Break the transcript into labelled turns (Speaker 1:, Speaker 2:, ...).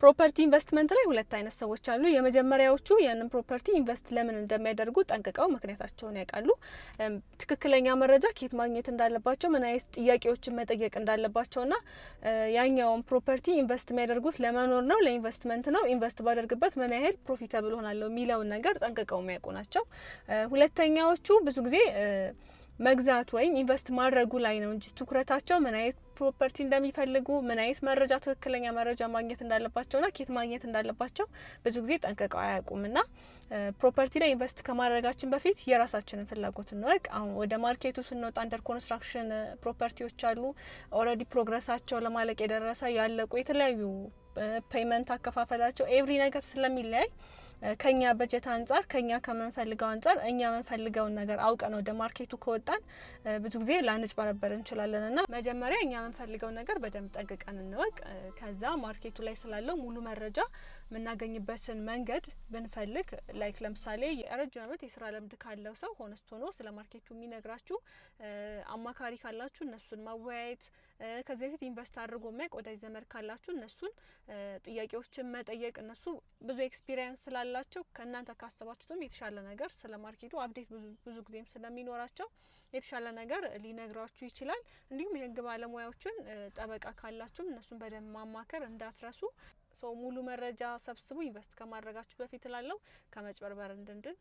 Speaker 1: ፕሮፐርቲ ኢንቨስትመንት ላይ ሁለት አይነት ሰዎች አሉ። የመጀመሪያዎቹ ያንን ፕሮፐርቲ ኢንቨስት ለምን እንደሚያደርጉ ጠንቅቀው ምክንያታቸውን ያውቃሉ። ትክክለኛ መረጃ ከየት ማግኘት እንዳለባቸው፣ ምን አይነት ጥያቄዎችን መጠየቅ እንዳለባቸውና ያኛውን ፕሮፐርቲ ኢንቨስት የሚያደርጉት ለመኖር ነው ለኢንቨስትመንት ነው፣ ኢንቨስት ባደርግበት ምን ያህል ፕሮፊታብል ሆናለሁ የሚለውን ነገር ጠንቅቀው የሚያውቁ ናቸው። ሁለተኛዎቹ ብዙ ጊዜ መግዛት ወይም ኢንቨስት ማድረጉ ላይ ነው እንጂ ትኩረታቸው ምን አይነት ፕሮፐርቲ እንደሚፈልጉ፣ ምን አይነት መረጃ ትክክለኛ መረጃ ማግኘት እንዳለባቸውና ኬት ማግኘት እንዳለባቸው ብዙ ጊዜ ጠንቅቀው አያውቁምና ፕሮፐርቲ ላይ ኢንቨስት ከማድረጋችን በፊት የራሳችንን ፍላጎት እንወቅ። አሁን ወደ ማርኬቱ ስንወጣ አንደር ኮንስትራክሽን ፕሮፐርቲዎች አሉ። ኦልሬዲ ፕሮግረሳቸው ለማለቅ የደረሰ ያለቁ የተለያዩ ፔይመንት አከፋፈላቸው ኤቭሪ ነገር ስለሚለያይ ከኛ በጀት አንጻር ከኛ ከምንፈልገው አንጻር እኛ የምንፈልገውን ነገር አውቀን ወደ ማርኬቱ ከወጣን ብዙ ጊዜ ላንጭበረበር እንችላለንና መጀመሪያ እኛ የምንፈልገው ነገር በደንብ ጠንቅቀን እንወቅ። ከዛ ማርኬቱ ላይ ስላለው ሙሉ መረጃ የምናገኝበትን መንገድ ብንፈልግ ላይክ ለምሳሌ የረጅም ዓመት የስራ ልምድ ካለው ሰው ሆነስት ሆኖ ስለ ማርኬቱ የሚነግራችሁ አማካሪ ካላችሁ እነሱን ማወያየት፣ ከዚህ በፊት ኢንቨስት አድርጎ የሚያውቅ ወዳጅ ዘመድ ካላችሁ እነሱን ጥያቄዎችን መጠየቅ። እነሱ ብዙ ኤክስፒሪየንስ ስላላቸው ከእናንተ ካሰባችሁትም የተሻለ ነገር ስለ ማርኬቱ አፕዴት ብዙ ጊዜም ስለሚኖራቸው የተሻለ ነገር ሊነግራችሁ ይችላል። እንዲሁም የህግ ባለሙያዎችን ጠበቃ ካላችሁም እነሱን በደንብ ማማከር እንዳትረሱ። ሙሉ መረጃ ሰብስቡ ኢንቨስት ከማድረጋችሁ በፊት ላለው ከመጭበርበር እንድንድን